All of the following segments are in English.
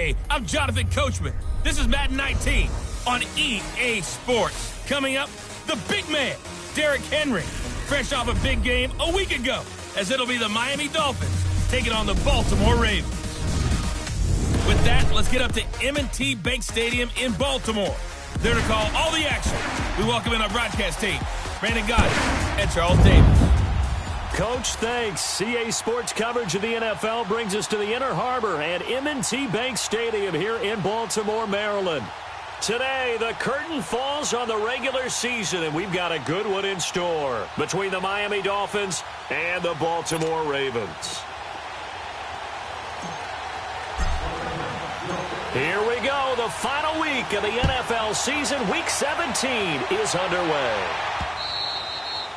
Hey, I'm Jonathan Coachman. This is Madden 19 on EA Sports. Coming up, the big man, Derrick Henry, fresh off a big game a week ago, as it'll be the Miami Dolphins taking on the Baltimore Ravens. With that, let's get up to M&T Bank Stadium in Baltimore. There to call all the action, we welcome in our broadcast team, Brandon Goddard and Charles Davis. Coach, thanks. CA Sports coverage of the NFL brings us to the Inner Harbor at M&T Bank Stadium here in Baltimore, Maryland. Today, the curtain falls on the regular season, and we've got a good one in store between the Miami Dolphins and the Baltimore Ravens. Here we go. The final week of the NFL season. Week 17 is underway.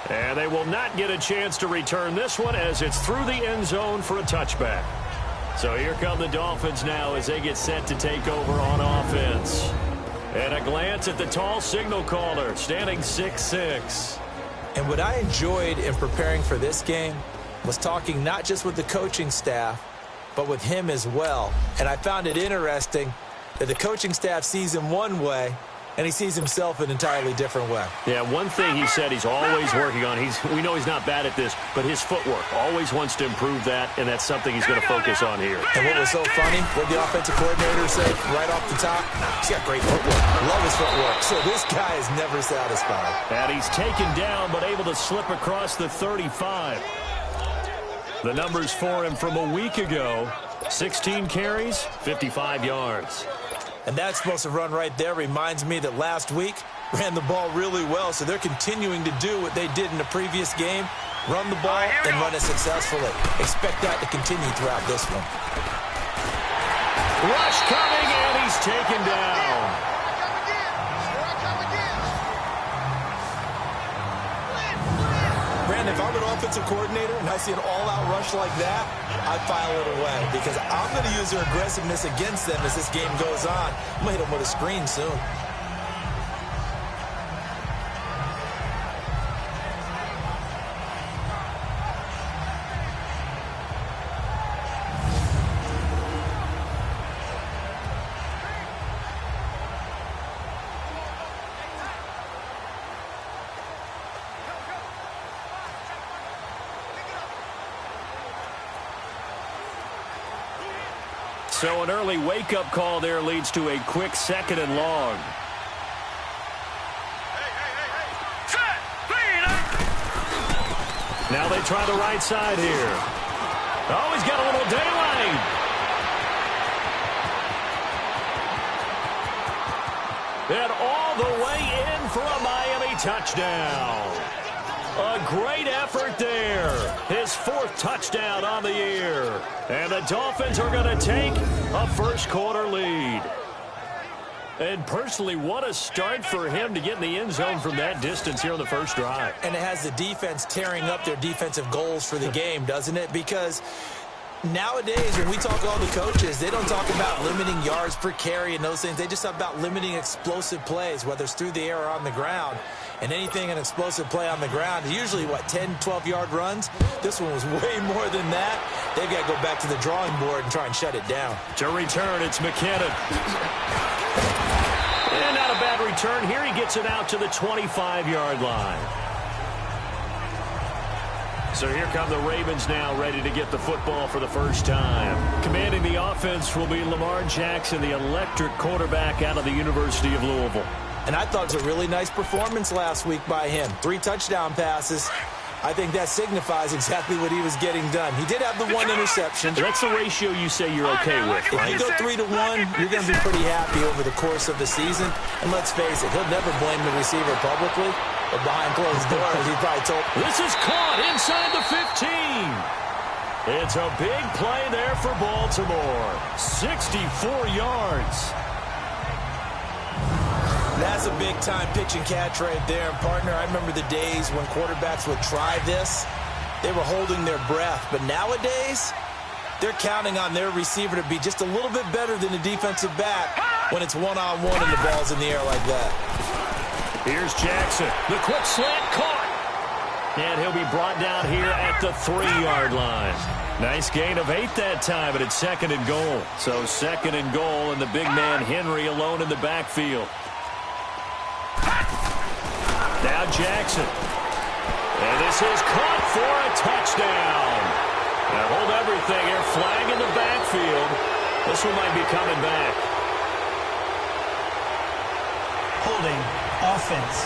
And they will not get a chance to return this one as it's through the end zone for a touchback. So here come the Dolphins now as they get set to take over on offense. And a glance at the tall signal caller, standing 6'6". And what I enjoyed in preparing for this game was talking not just with the coaching staff, but with him as well. And I found it interesting that the coaching staff sees him one way, and he sees himself an entirely different way. Yeah, one thing he said he's always working on, we know he's not bad at this, but his footwork, always wants to improve that, and that's something he's going to focus on here. And what was so funny, what the offensive coordinator said right off the top, he's got great footwork. Love his footwork. So this guy is never satisfied. And he's taken down, but able to slip across the 35. The numbers for him from a week ago, 16 carries, 55 yards. And that explosive run right there reminds me that last week ran the ball really well. So they're continuing to do what they did in the previous game, run the ball and run it successfully. Expect that to continue throughout this one. Rush coming, and he's taken down. Brandon, if I'm an offensive coordinator and I see an all-out rush like that, I file it away because I'm going to use their aggressiveness against them as this game goes on. I'm going to hit them with a screen soon. So an early wake-up call there leads to a quick 2nd and long. Now they try the right side here. Oh, he's got a little daylight. And all the way in for a Miami touchdown. A great effort there. His 4th touchdown on the year. And the Dolphins are going to take a first-quarter lead. And personally, what a start for him to get in the end zone from that distance here on the first drive. And it has the defense tearing up their defensive goals for the game, doesn't it? Because nowadays, when we talk to all the coaches, they don't talk about limiting yards per carry and those things. They just talk about limiting explosive plays, whether it's through the air or on the ground. And anything an explosive play on the ground, usually, 10, 12-yard runs? This one was way more than that. They've got to go back to the drawing board and try and shut it down. To return, it's McKinnon. And not a bad return. Here he gets it out to the 25-yard line. So here come the Ravens now, ready to get the football for the first time. Commanding the offense will be Lamar Jackson, the electric quarterback out of the University of Louisville. And I thought it was a really nice performance last week by him. 3 touchdown passes. I think that signifies exactly what he was getting done. He did have the 1 interception. That's the ratio you say you're okay with, right? If you go 3-to-1, you're going to be pretty happy over the course of the season. And let's face it, he'll never blame the receiver publicly, but behind closed doors, he probably told. This is caught inside the 15. It's a big play there for Baltimore. 64 yards. That's a big-time pitch and catch right there. And, partner, I remember the days when quarterbacks would try this. They were holding their breath. But nowadays, they're counting on their receiver to be just a little bit better than the defensive back when it's one-on-one and the ball's in the air like that. Here's Jackson. The quick slant caught. And he'll be brought down here at the 3-yard line. Nice gain of 8 that time, but it's 2nd and goal. So 2nd and goal, and the big man Henry alone in the backfield. Now Jackson. And this is caught for a touchdown. Now hold everything here. Flag in the backfield. This one might be coming back. Holding offense.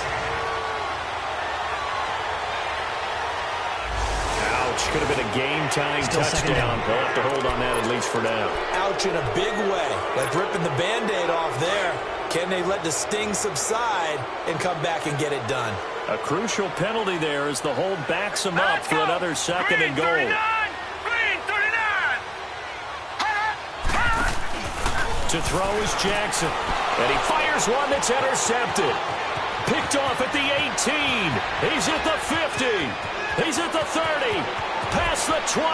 Ouch. Could have been a game-tying touchdown. They'll have to hold on that at least for now. Ouch in a big way. Like ripping the Band-Aid off there. Can they let the sting subside and come back and get it done? A crucial penalty there as the hold backs him up for another 2nd and goal. To throw is Jackson. And he fires one that's intercepted. Picked off at the 18. He's at the 50. He's at the 30. Past the 20.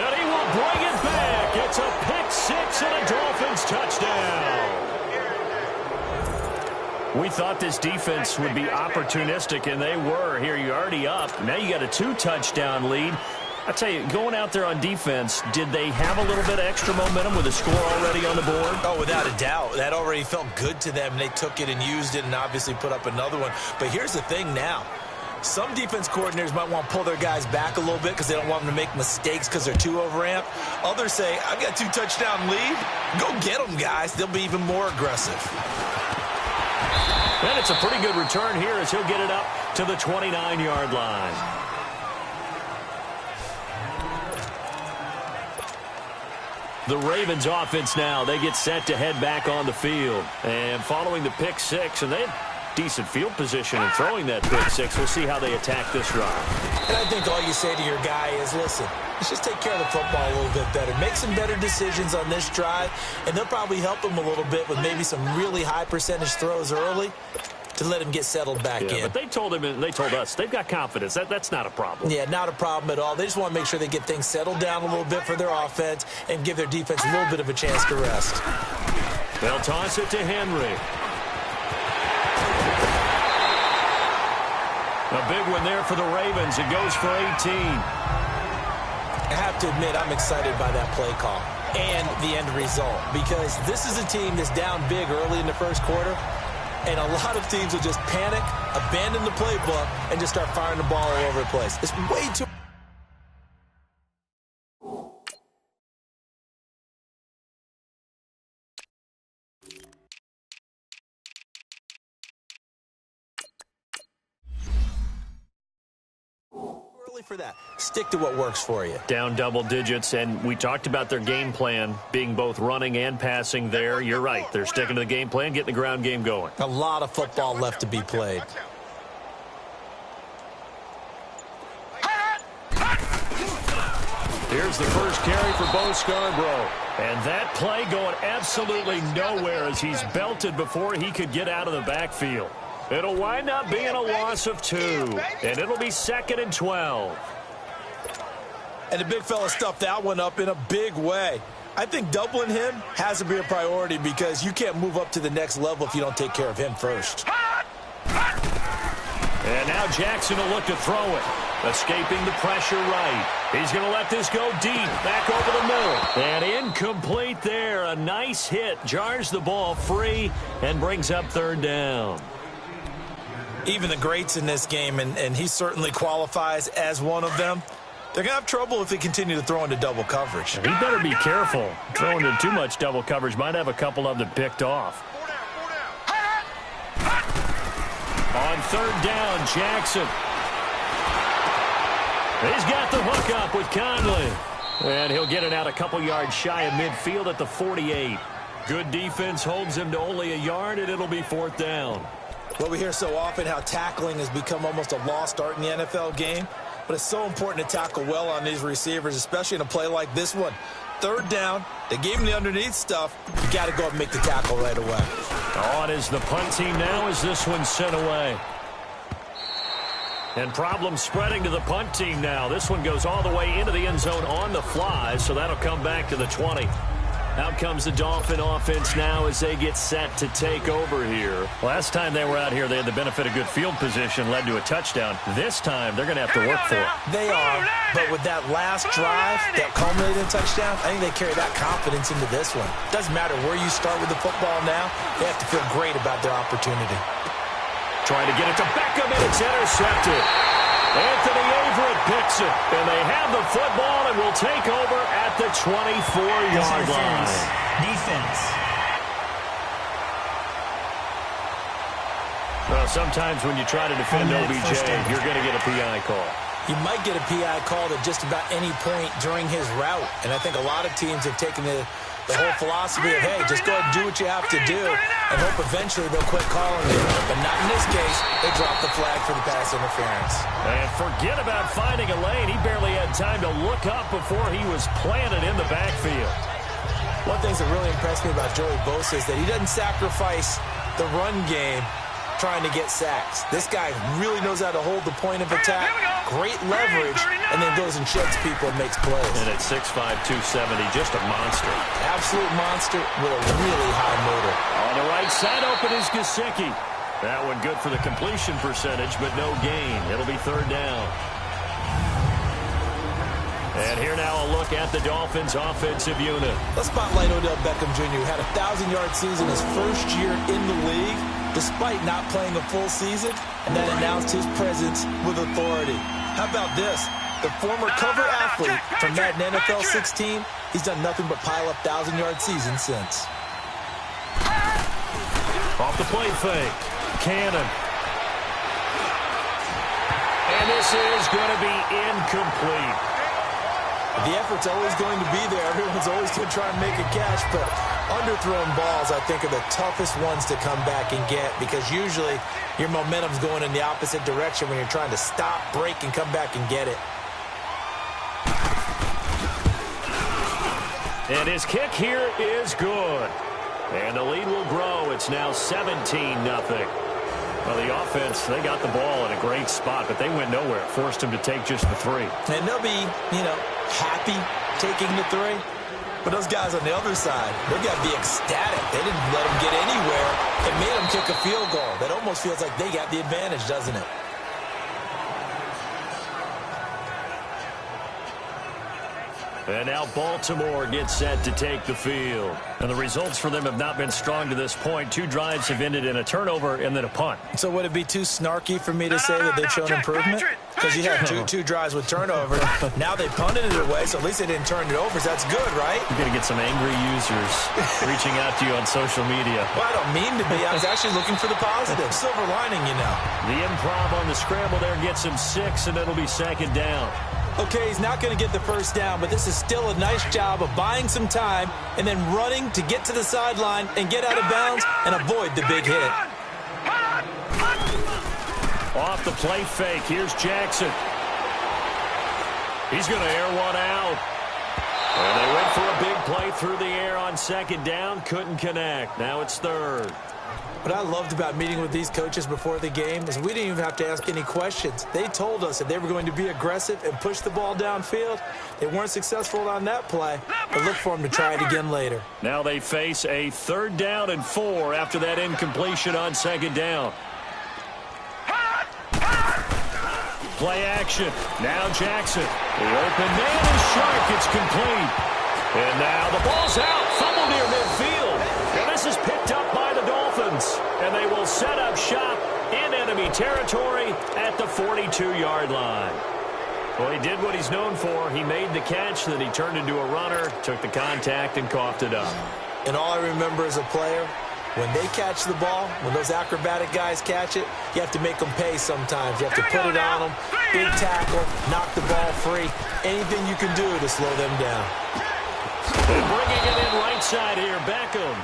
And he will bring it back. It's a pick 6 and a Dolphins touchdown. We thought this defense would be opportunistic, and they were. Here, you're already up. Now you got a 2-touchdown lead. I tell you, going out there on defense, did they have a little bit of extra momentum with a score already on the board? Oh, without a doubt. That already felt good to them. They took it and used it and obviously put up another one. But here's the thing now. Some defense coordinators might want to pull their guys back a little bit because they don't want them to make mistakes because they're too overamped. Others say, I've got a 2-touchdown lead. Go get them, guys. They'll be even more aggressive. And it's a pretty good return here as he'll get it up to the 29-yard line. The Ravens offense now, they get set to head back on the field. And following the pick 6, and they had decent field position in throwing that pick 6. We'll see how they attack this drive. And I think all you say to your guy is, listen, let's just take care of the football a little bit better. Make some better decisions on this drive, and they'll probably help him a little bit with maybe some really high percentage throws early to let him get settled back in. But they told him and they told us they've got confidence. That's not a problem. Yeah, not a problem at all. They just want to make sure they get things settled down a little bit for their offense and give their defense a little bit of a chance to rest. They'll toss it to Henry. A big one there for the Ravens. It goes for 18. I have to admit, I'm excited by that play call and the end result because this is a team that's down big early in the first quarter, and a lot of teams will just panic, abandon the playbook, and just start firing the ball all over the place. It's way too... for that. Stick to what works for you. Down double digits, and we talked about their game plan being both running and passing there. You're right. They're sticking to the game plan, getting the ground game going. A lot of football left to be played. Here's the first carry for Bo Scarborough. And that play going absolutely nowhere as he's belted before he could get out of the backfield. It'll wind up being a loss of 2, and it'll be 2nd and 12. And the big fella stuffed that one up in a big way. I think doubling him has to be a priority because you can't move up to the next level if you don't take care of him first. And now Jackson will look to throw it. Escaping the pressure right. He's going to let this go deep, back over the middle. And incomplete there. A nice hit. Jars the ball free and brings up 3rd down. Even the greats in this game, and he certainly qualifies as one of them, they're going to have trouble if they continue to throw into double coverage. He better be careful. Throwing into too much double coverage might have a couple of them picked off. On 3rd down, Jackson. He's got the hook up with Conley. And he'll get it out a couple yards shy of midfield at the 48. Good defense holds him to only a yard, and it'll be 4th down. Well, we hear so often how tackling has become almost a lost art in the NFL game, but it's so important to tackle well on these receivers, especially in a play like this one. 3rd down, they gave him the underneath stuff. You got to go and make the tackle right away. On is the punt team now as this one's sent away. And problems spreading to the punt team now. This one goes all the way into the end zone on the fly, so that'll come back to the 20. Out comes the Dolphin offense now as they get set to take over here. Last time they were out here, they had the benefit of good field position, led to a touchdown. This time, they're going to have to work for it. They are, but with that last drive that culminated in a touchdown, I think they carry that confidence into this one. Doesn't matter where you start with the football now, they have to feel great about their opportunity. Trying to get it to Beckham, and it's intercepted. Anthony Averett picks it, and they have the football and will take over at the 24-yard line. Defense. Well, sometimes when you try to defend OBJ, you're going to get a PI call. You might get a PI call at just about any point during his route, and I think a lot of teams have taken the whole philosophy of, hey, just go ahead and do what you have to do and hope eventually they'll quit calling it. But not in this case. They dropped the flag for the pass interference. And forget about finding a lane. He barely had time to look up before he was planted in the backfield. One thing that really impressed me about Joey Bosa is that he doesn't sacrifice the run game trying to get sacks. This guy really knows how to hold the point of attack, great leverage, and then goes and sheds people and makes plays. And at 6'5", 270, just a monster. Absolute monster with a really high motor. On the right side open is Gesicki. That one good for the completion percentage, but no gain. It'll be third down. And here now a look at the Dolphins' offensive unit. Let's spotlight Odell Beckham Jr., who had a 1,000-yard season his first year in the league, despite not playing a full season, and that announced his presence with authority. How about this? The former cover athlete from Madden NFL 16, he's done nothing but pile up 1,000-yard seasons since. Off the play fake. Cannon. And this is going to be incomplete. The effort's always going to be there. Everyone's always going to try and make a catch, but underthrown balls, I think, are the toughest ones to come back and get because usually your momentum's going in the opposite direction when you're trying to stop, break, and come back and get it. And his kick here is good. And the lead will grow. It's now 17-0. Well, the offense, they got the ball in a great spot, but they went nowhere. Forced him to take just the 3. And they'll be, happy taking the 3. But those guys on the other side, they've got to be ecstatic. They didn't let them get anywhere. It made them kick a field goal. That almost feels like they got the advantage, doesn't it? And now Baltimore gets set to take the field. And the results for them have not been strong to this point. 2 drives have ended in a turnover and then a punt. So would it be too snarky for me to say that they've shown improvement? Because you had two drives with turnover. Now they punted it away, so at least they didn't turn it over. So that's good, right? You're going to get some angry users reaching out to you on social media. Well, I don't mean to be. I was actually looking for the positive. Silver lining, The improv on the scramble there gets him 6, and it'll be second down. Okay, he's not going to get the first down, but this is still a nice job of buying some time and then running to get to the sideline and get out of bounds and avoid the big hit. Off the play fake, here's Jackson. He's going to air one out. And they went for a big play through the air on second down, couldn't connect. Now it's third. What I loved about meeting with these coaches before the game is we didn't even have to ask any questions. They told us that they were going to be aggressive and push the ball downfield. They weren't successful on that play, but look for them to try it again later. Now they face a 3rd down and 4 after that incompletion on second down. Play action. Now Jackson. The open man is sharp. It's complete. And now the ball's out. Fumble near midfield. And this is picked up by the Dolphins. And they will set up shop in enemy territory at the 42-yard line. Well, he did what he's known for. He made the catch, then he turned into a runner, took the contact, and coughed it up. And all I remember as a player, when they catch the ball, when those acrobatic guys catch it, you have to make them pay sometimes. You have to put it on them, big tackle, knock the ball free. Anything you can do to slow them down. And bringing it in right side here, Beckham.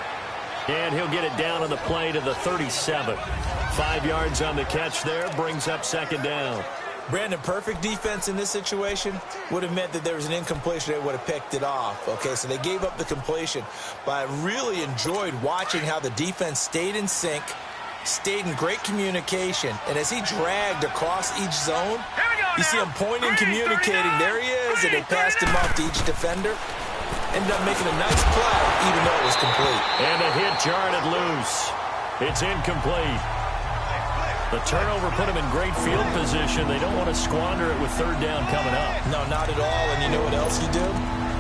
And he'll get it down on the play to the 37. 5 yards on the catch there, brings up second down. Brandon, perfect defense in this situation would have meant that there was an incompletion. They would have picked it off. Okay, so they gave up the completion. But I really enjoyed watching how the defense stayed in sync, stayed in great communication. And as he dragged across each zone, you see him pointing, communicating. There he is, and they passed him off to each defender. ended up making a nice play, even though it was complete. And a hit jarred it loose. It's incomplete. The turnover put them in great field position. They don't want to squander it with third down coming up. No, not at all. And you know what else you do?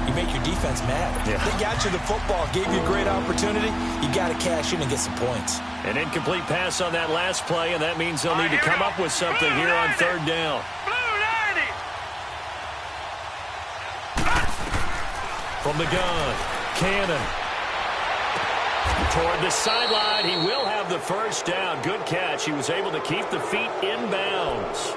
You make your defense mad. Yeah. They got you the football, gave you a great opportunity. You got to cash in and get some points. An incomplete pass on that last play, and that means they'll need to come up with something here on third down. From the gun, Cannon. Toward the sideline, he will have the first down. Good catch. He was able to keep the feet inbounds.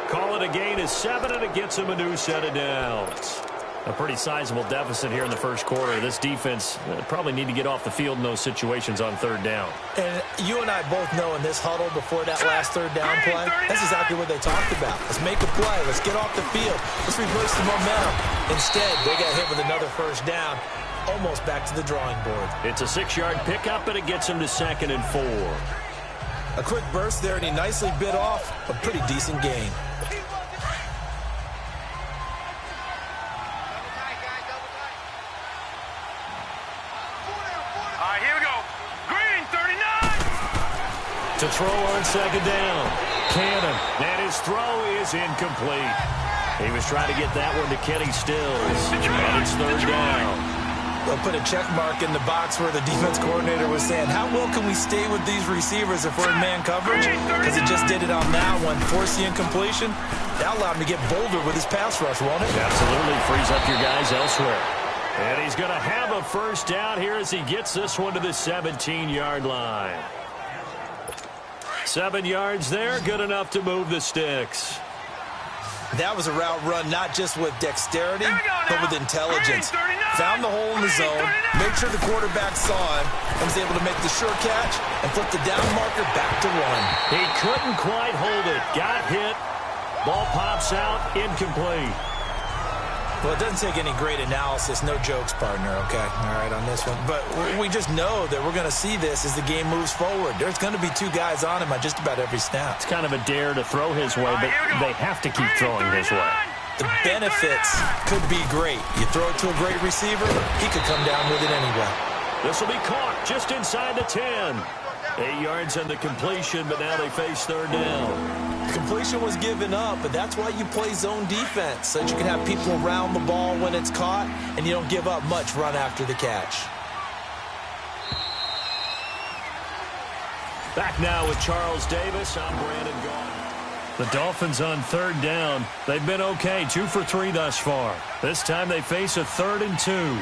Call it a gain of 7, and it gets him a new set of downs. A pretty sizable deficit here in the first quarter. This defense probably need to get off the field in those situations on third down. And you and I both know in this huddle before that last third down play, that's exactly what they talked about. Let's make a play. Let's get off the field. Let's reverse the momentum. Instead, they got hit with another first down, almost back to the drawing board. It's a 6-yard pickup, and it gets him to 2nd and 4. A quick burst there, and he nicely bit off a pretty decent gain. To throw on 2nd down. Cannon. And his throw is incomplete. He was trying to get that one to Kenny Stills. And it's third down. They'll put a check mark in the box where the defense coordinator was saying, how well can we stay with these receivers if we're in man coverage? Because he just did it on that one. Force the incompletion. That allowed him to get bolder with his pass rush, won't it? Absolutely. Frees up your guys elsewhere. And he's going to have a first down here as he gets this one to the 17-yard line. 7 yards there, good enough to move the sticks. That was a route run not just with dexterity, but with intelligence. Found the hole in the zone, made sure the quarterback saw him, and was able to make the sure catch and flip the down marker back to 1. He couldn't quite hold it. Got hit. Ball pops out, incomplete. Well, it doesn't take any great analysis. No jokes, partner, okay? All right, on this one. But we just know that we're going to see this as the game moves forward. There's going to be 2 guys on him on just about every snap. It's kind of a dare to throw his way, but they have to keep throwing his way. The benefits could be great. You throw it to a great receiver, he could come down with it anyway. This will be caught just inside the 10. 8 yards on the completion, but now they face third down. Completion was given up, but that's why you play zone defense, so that you can have people around the ball when it's caught, and you don't give up much run after the catch. Back now with Charles Davis. I'm Brandon Gaudin. The Dolphins on third down. They've been okay, 2 for 3 thus far. This time they face a 3rd and 2.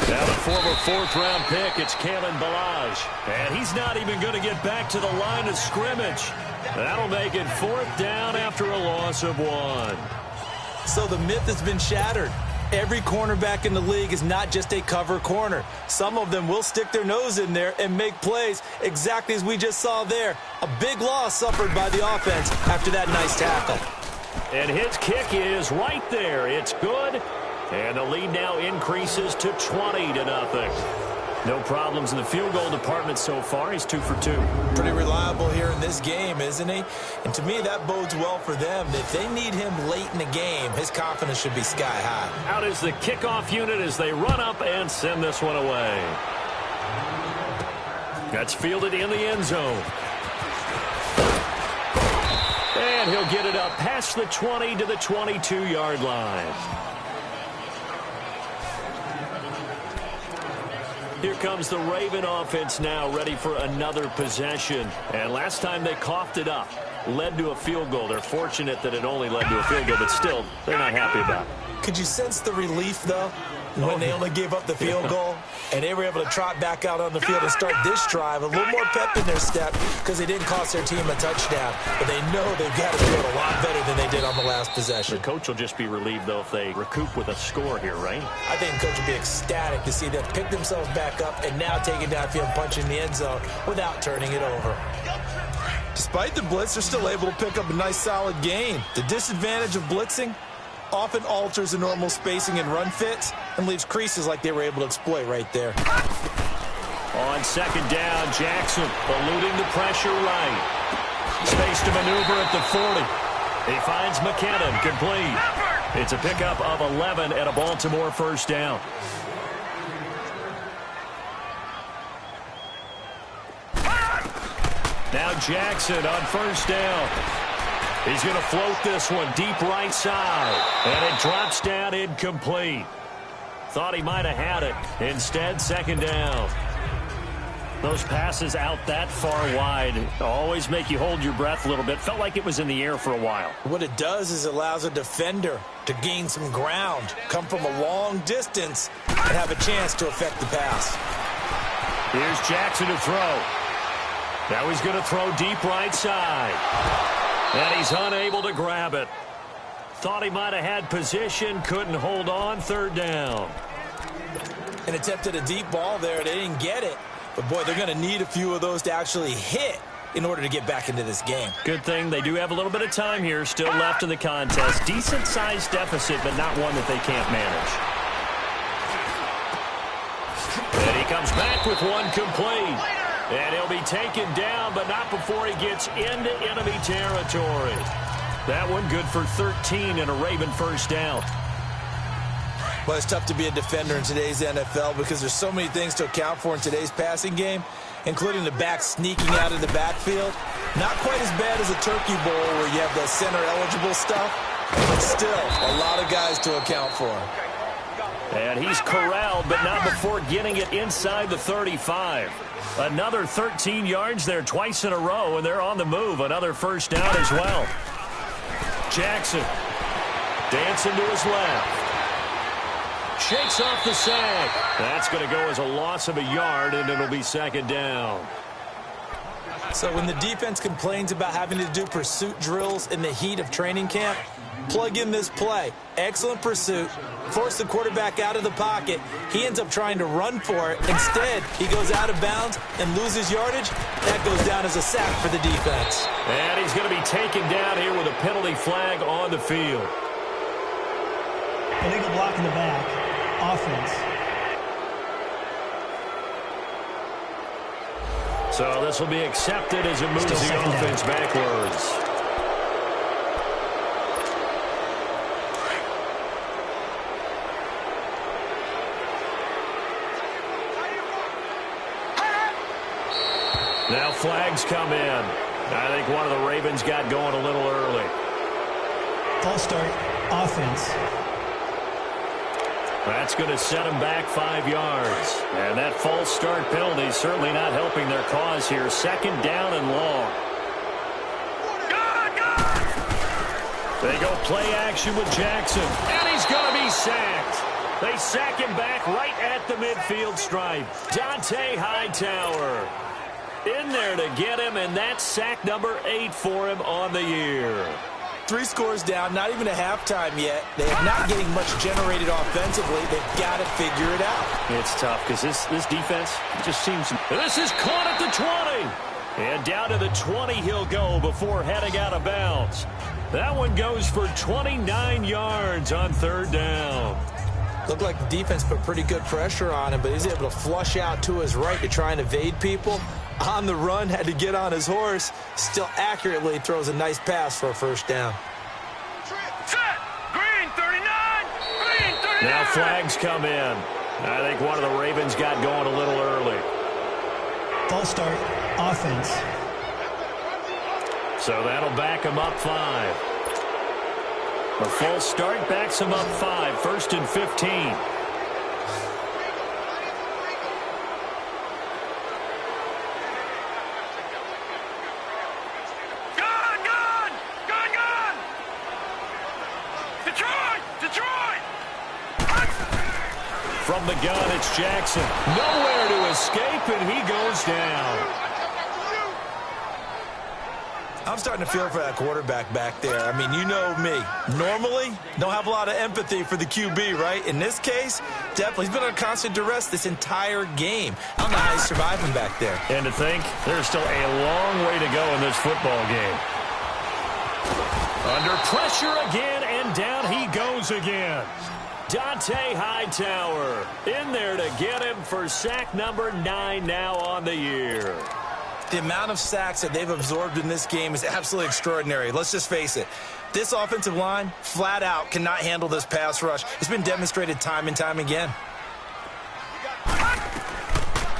Now the former 4th-round pick, it's Kalen Ballage. And he's not even going to get back to the line of scrimmage. That'll make it 4th down after a loss of 1. So the myth has been shattered. Every cornerback in the league is not just a cover corner. Some of them will stick their nose in there and make plays exactly as we just saw there. A big loss suffered by the offense after that nice tackle. And his kick is right there. It's good. And the lead now increases to 20-0. No problems in the field goal department so far. He's 2 for 2. Pretty reliable here in this game, isn't he? And to me, that bodes well for them. If they need him late in the game, his confidence should be sky high. Out is the kickoff unit as they run up and send this one away. That's fielded in the end zone. And he'll get it up past the 20 to the 22-yard line. Here comes the Raven offense now, ready for another possession. And last time they coughed it up, led to a field goal. They're fortunate that it only led to a field goal, but still, they're not happy about it. Could you sense the relief, though, when they only gave up the field goal? And they were able to trot back out on the field and start this drive. A little more pep in their step because they didn't cost their team a touchdown. But they know they've got to do it a lot better than they did on the last possession. The coach will just be relieved, though, if they recoup with a score here, right? I think the coach will be ecstatic to see them pick themselves back up and now take it downfield and punch in the end zone without turning it over. Despite the blitz, they're still able to pick up a nice solid gain. The disadvantage of blitzing often alters the normal spacing and run fits and leaves creases like they were able to exploit right there. On 2nd down, Jackson eluding the pressure right. Space to maneuver at the 40. He finds McKinnon, complete. It's a pickup of 11 and a Baltimore first down. Now Jackson on first down. He's going to float this one deep right side. And it drops down incomplete. Thought he might have had it. Instead, second down. Those passes out that far wide always make you hold your breath a little bit. Felt like it was in the air for a while. What it does is it allows a defender to gain some ground, come from a long distance, and have a chance to affect the pass. Here's Jackson to throw. Now he's going to throw deep right side. And he's unable to grab it. Thought he might have had position, couldn't hold on, third down. And attempted a deep ball there. They didn't get it. But, boy, they're going to need a few of those to actually hit in order to get back into this game. Good thing they do have a little bit of time here still left in the contest. Decent-sized deficit, but not one that they can't manage. And he comes back with one complete. And he'll be taken down, but not before he gets into enemy territory. That one good for 13 and a Raven first down. Well, it's tough to be a defender in today's NFL because there's so many things to account for in today's passing game, including the back sneaking out of the backfield. Not quite as bad as a turkey bowl where you have the center-eligible stuff, but still a lot of guys to account for. And he's corralled, but not before getting it inside the 35. Another 13 yards there twice in a row, and they're on the move. Another first down as well. Jackson dancing to his left. Shakes off the sack. That's going to go as a loss of a yard, and it'll be second down. So when the defense complains about having to do pursuit drills in the heat of training camp, plug in this play. Excellent pursuit. Force the quarterback out of the pocket. He ends up trying to run for it. Instead, he goes out of bounds and loses yardage. That goes down as a sack for the defense. And he's going to be taken down here with a penalty flag on the field. Illegal block in the back. Offense. So this will be accepted as it moves the offense backwards. Now flags come in. I think one of the Ravens got going a little early. False start. Offense. That's going to set them back 5 yards. And that false start penalty is certainly not helping their cause here. Second down and long. They go play action with Jackson. And he's going to be sacked. They sack him back right at the midfield stripe. Dante Hightower in there to get him, and that's sack number 8 for him on the year. 3 scores down, not even a halftime yet. They are not getting much generated offensively. They've got to figure it out. It's tough because this defense just seems... This is caught at the 20. And down to the 20 he'll go before heading out of bounds. That one goes for 29 yards on third down. Looked like the defense put pretty good pressure on him, but he's able to flush out to his right to try and evade people. On the run, had to get on his horse. Still accurately throws a nice pass for a first down. Green 39! Green 39! Now flags come in. I think one of the Ravens got going a little early. False start. Offense. So that'll back him up 5. A false start backs him up 5. First and 15. From the gun, it's Jackson. Nowhere to escape, and he goes down. I'm starting to feel for that quarterback back there. I mean, you know me. Normally, don't have a lot of empathy for the QB, right? In this case, definitely. He's been under constant duress this entire game. I don't know how he's surviving back there. And to think, there's still a long way to go in this football game. Under pressure again, and down he goes again. Dante Hightower in there to get him for sack number 9 now on the year. The amount of sacks that they've absorbed in this game is absolutely extraordinary. Let's just face it. This offensive line, flat out, cannot handle this pass rush. It's been demonstrated time and time again.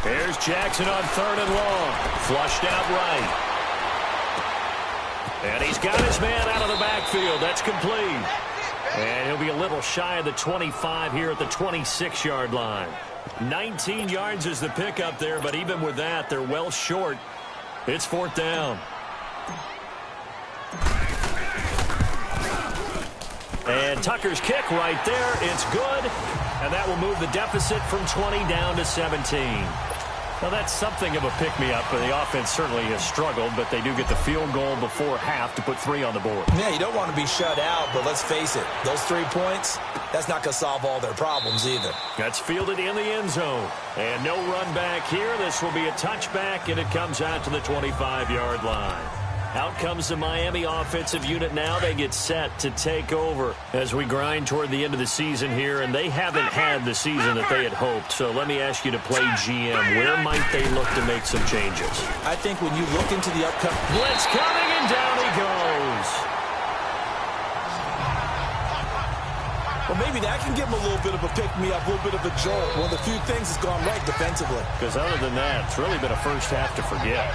Here's Jackson on 3rd and long. Flushed out right. And he's got his man out of the backfield. That's complete. And he'll be a little shy of the 25 here at the 26-yard line. 19 yards is the pickup there, but even with that, they're well short. It's 4th down. And Tucker's kick right there. It's good. And that will move the deficit from 20 down to 17. Well, that's something of a pick-me-up, but the offense certainly has struggled, but they do get the field goal before half to put 3 on the board. Yeah, you don't want to be shut out, but let's face it, those 3 points, that's not going to solve all their problems either. That's fielded in the end zone. And no run back here. This will be a touchback, and it comes out to the 25-yard line. Out comes the Miami offensive unit now. They get set to take over as we grind toward the end of the season here, and they haven't had the season that they had hoped. So let me ask you to play GM. Where might they look to make some changes? I think when you look into the upcoming... Blitz coming, and down he goes. Well, maybe that can give them a little bit of a pick-me-up, a little bit of a jolt. One of the few things that's gone right defensively. Because other than that, it's really been a first half to forget.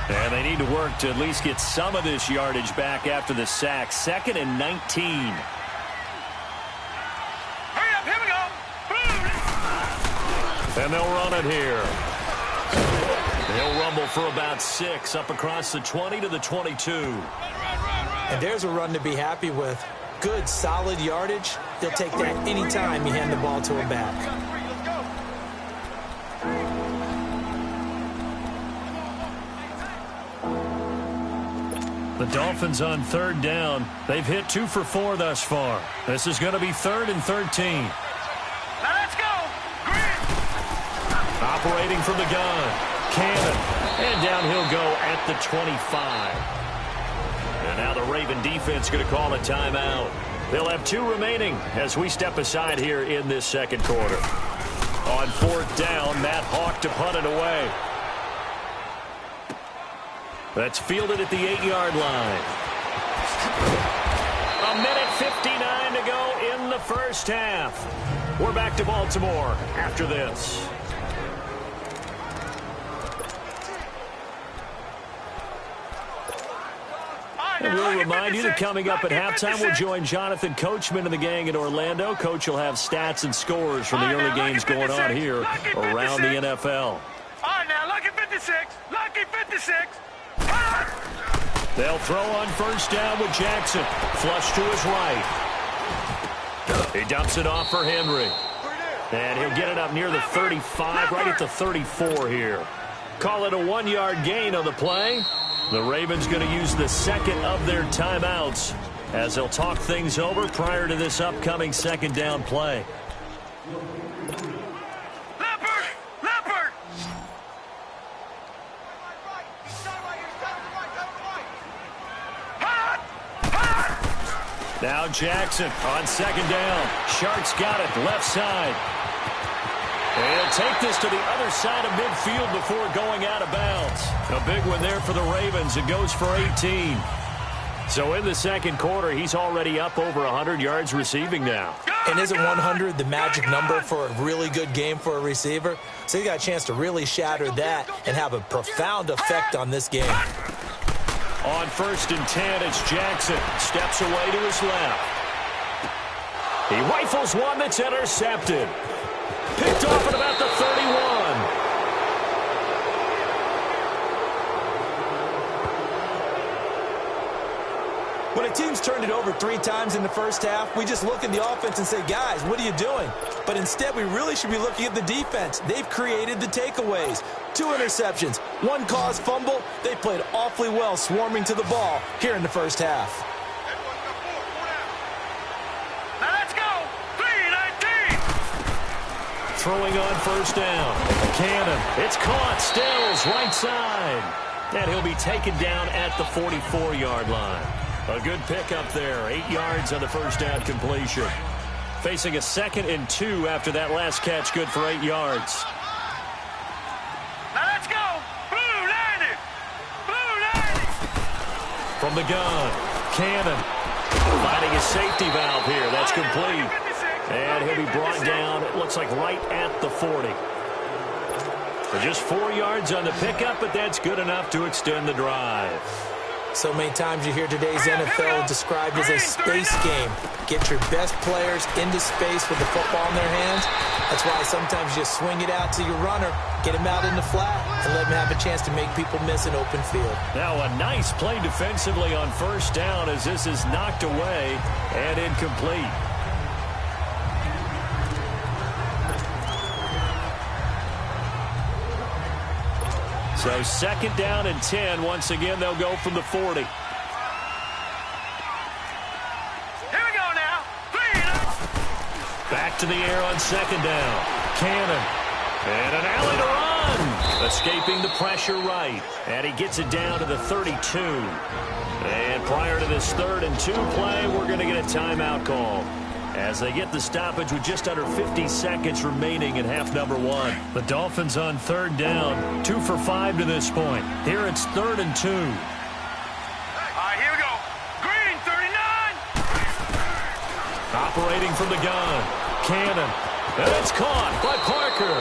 And they need to work to at least get some of this yardage back after the sack. 2nd and 19. Hurry up, here we go. And they'll run it here. They'll rumble for about 6 up across the 20 to the 22. And there's a run to be happy with. Good, solid yardage. They'll take that any time you hand the ball to him back. The Dolphins on 3rd down. They've hit 2 for 4 thus far. This is going to be 3rd and 13. Now let's go. Green. Operating from the gun. Cannon. And down he'll go at the 25. And now the Raven defense going to call a timeout. They'll have 2 remaining as we step aside here in this second quarter. On 4th down, Matt Hawk to punt it away. That's fielded at the 8-yard line. 1:59 to go in the first half. We're back to Baltimore after this. And we'll remind you that coming up at halftime, we'll join Jonathan Coachman and the gang in Orlando. Coach will have stats and scores from the early games going on here around the NFL. All right, now, lucky 56. Lucky 56. They'll throw on 1st down with Jackson. Flush to his right. He dumps it off for Henry. And he'll get it up near the 35, right at the 34 here. Call it a 1-yard gain on the play. The Ravens going to use the 2nd of their timeouts as they'll talk things over prior to this upcoming 2nd down play. Now Jackson on 2nd down. Sharks got it left side. And he'll take this to the other side of midfield before going out of bounds. A big one there for the Ravens. It goes for 18. So in the second quarter, he's already up over 100 yards receiving now. And isn't 100 the magic number for a really good game for a receiver? So he got a chance to really shatter that and have a profound effect on this game. On 1st and 10, it's Jackson. Steps away to his left. He rifles one that's intercepted. Picked off at about the 31. When a team's turned it over 3 times in the first half, we just look at the offense and say, guys, what are you doing? But instead, we really should be looking at the defense. They've created the takeaways. 2 interceptions, 1 caused fumble. They played awfully well swarming to the ball here in the first half. Now let's go. 3-19. Throwing on 1st down. Cannon. It's caught. Stills right side. And he'll be taken down at the 44-yard line. A good pickup there. 8 yards on the 1st down completion. Facing a 2nd and 2 after that last catch. Good for 8 yards. Now let's go. Blue line From the gun, Cannon finding a safety valve here. That's complete. And he'll be brought down, it looks like right at the 40. So just 4 yards on the pickup, but that's good enough to extend the drive. So many times you hear today's NFL described as a space game. Get your best players into space with the football in their hands. That's why sometimes you swing it out to your runner, get him out in the flat, and let him have a chance to make people miss an open field. Now a nice play defensively on first down as this is knocked away and incomplete. So second down and 10. Once again, they'll go from the 40. Here we go now. Back to the air on second down. Cannon. And an alley to run. Escaping the pressure right. And he gets it down to the 32. And prior to this 3rd and 2 play, we're going to get a timeout call as they get the stoppage with just under 50 seconds remaining in half number 1. The Dolphins on 3rd down, 2 for 5 to this point. Here it's 3rd and 2. All right, here we go. Green, 39. Operating from the gun, Cannon. And it's caught by Parker.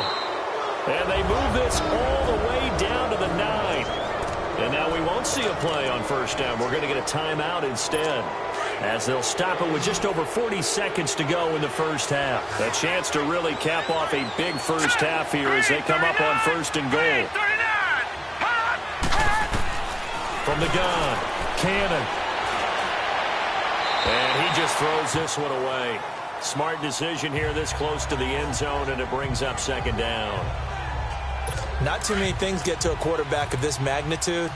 And they move this all the way down to the 9. And now we won't see a play on first down. We're going to get a timeout instead, as they'll stop it with just over 40 seconds to go in the first half. A chance to really cap off a big first half here as they come up on 1st and goal. From the gun, Cannon. And he just throws this one away. Smart decision here this close to the end zone, and it brings up 2nd down. Not too many things get to a quarterback of this magnitude,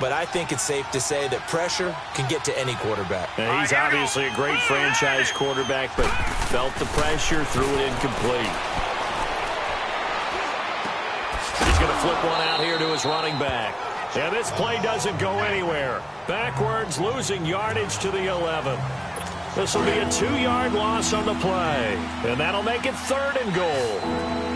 but I think it's safe to say that pressure can get to any quarterback. And he's obviously a great franchise quarterback, but felt the pressure, threw it incomplete. He's going to flip one out here to his running back. And this play doesn't go anywhere. Backwards, losing yardage to the 11. This will be a 2-yard loss on the play. And that'll make it 3rd and goal.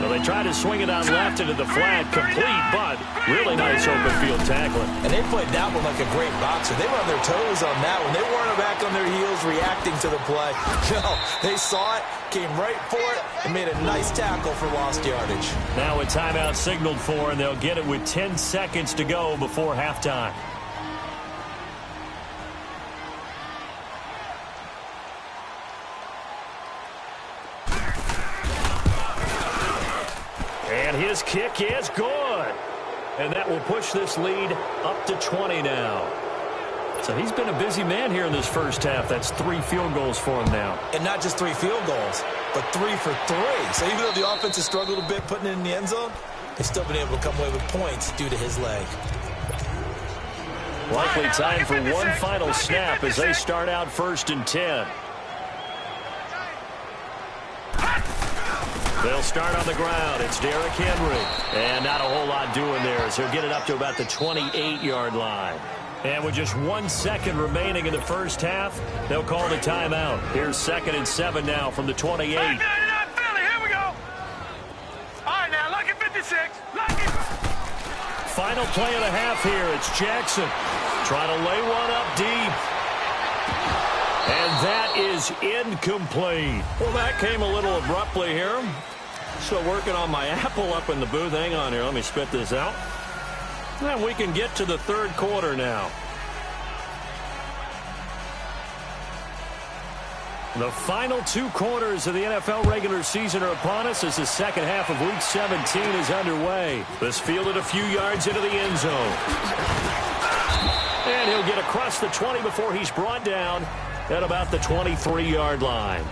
Well, they try to swing it out left into the flat, complete, but really nice open field tackling. And they played that one like a great boxer. They were on their toes on that one. They weren't back on their heels reacting to the play. No, they saw it, came right for it, and made a nice tackle for lost yardage. Now a timeout signaled for, and they'll get it with 10 seconds to go before halftime. And his kick is good. And that will push this lead up to 20 now. So he's been a busy man here in this first half. That's 3 field goals for him now. And not just 3 field goals, but 3 for 3. So even though the offense has struggled a bit putting it in the end zone, they've still been able to come away with points due to his leg. Likely time for one final snap as they start out 1st and 10. They'll start on the ground. It's Derrick Henry. And not a whole lot doing there as he'll get it up to about the 28-yard line. And with just 1 second remaining in the first half, they'll call the timeout. Here's 2nd and 7 now from the 28. Here we go. All right, now, lucky 56. Lucky. Final play of the half here. It's Jackson trying to lay one up deep. And that is incomplete. Well, that came a little abruptly here. So working on my apple up in the booth. Hang on here. Let me spit this out. And we can get to the 3rd quarter now. The final 2 quarters of the NFL regular season are upon us as the second half of Week 17 is underway. This fielded a few yards into the end zone. And he'll get across the 20 before he's brought down at about the 23-yard line.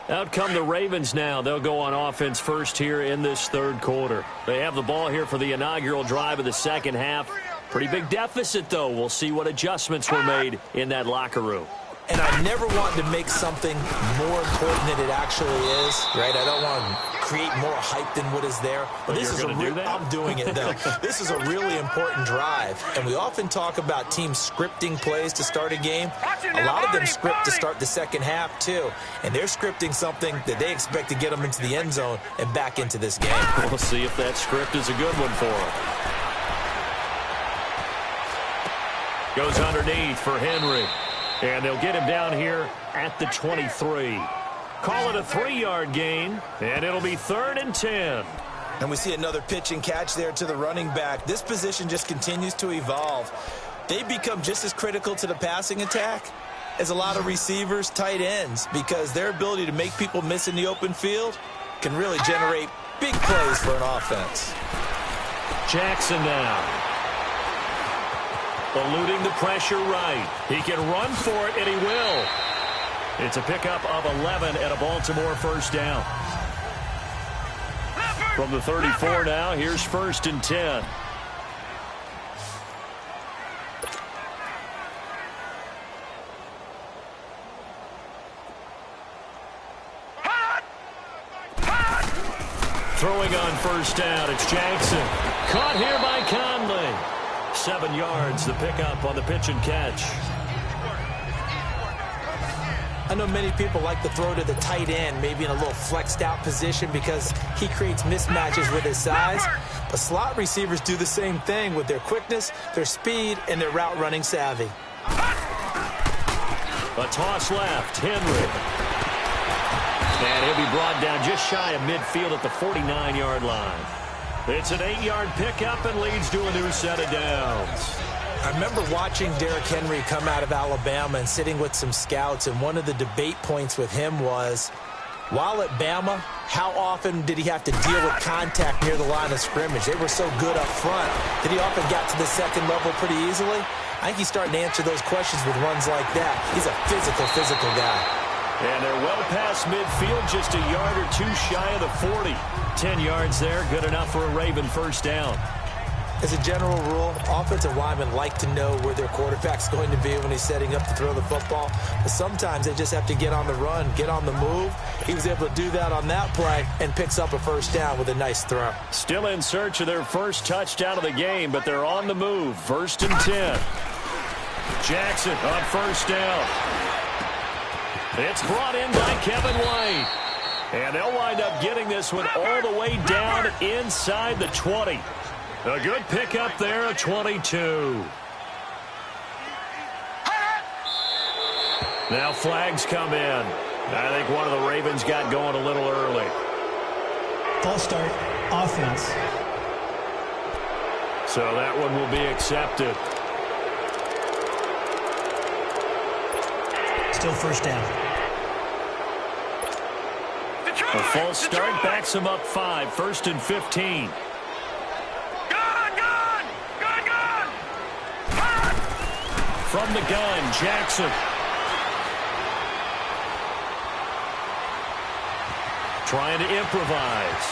Out come the Ravens now. They'll go on offense first here in this 3rd quarter. They have the ball here for the inaugural drive of the second half. Pretty big deficit, though. We'll see what adjustments were made in that locker room. And I never want to make something more important than it actually is, right? I don't want to create more hype than what is there. But this is I'm doing it, though. This is a really important drive. And we often talk about teams scripting plays to start a game. A lot of them script to start the second half, too. And they're scripting something that they expect to get them into the end zone and back into this game. We'll see if that script is a good one for them. Goes underneath for Henry. And they'll get him down here at the 23. Call it a 3-yard gain, and it'll be 3rd and 10. And we see another pitch and catch there to the running back. This position just continues to evolve. They become just as critical to the passing attack as a lot of receivers, tight ends, because their ability to make people miss in the open field can really generate big plays for an offense. Jackson now. Eluding the pressure right. He can run for it, and he will. It's a pickup of 11 and a Baltimore first down. From the 34 now, here's 1st and 10. Throwing on 1st down, it's Jackson. Caught here by Conley. 7 yards, the pickup on the pitch and catch. I know many people like to throw to the tight end, maybe in a little flexed out position because he creates mismatches with his size. But slot receivers do the same thing with their quickness, their speed, and their route running savvy. A toss left, Henry. And he'll be brought down just shy of midfield at the 49-yard line. It's an 8-yard pickup and leads to a new set of downs. I remember watching Derrick Henry come out of Alabama and sitting with some scouts, and one of the debate points with him was, while at Bama, how often did he have to deal with contact near the line of scrimmage? They were so good up front that he often got to the second level pretty easily. I think he's starting to answer those questions with runs like that. He's a physical guy. And they're well past midfield, just a yard or two shy of the 40. 10 yards there, good enough for a Raven first down. As a general rule, offensive linemen like to know where their quarterback's going to be when he's setting up to throw the football. But sometimes they just have to get on the run, get on the move. He was able to do that on that play and picks up a first down with a nice throw. Still in search of their first touchdown of the game, but they're on the move. 1st and 10. Jackson on 1st down. It's brought in by Kevin White. And they'll wind up getting this one all the way down inside the 20. A good pickup there, a 22. Now flags come in. I think one of the Ravens got going a little early. False start, offense. So that one will be accepted. Still first down. A false start backs him up 5, 1st and 15. From the gun, Jackson. Trying to improvise.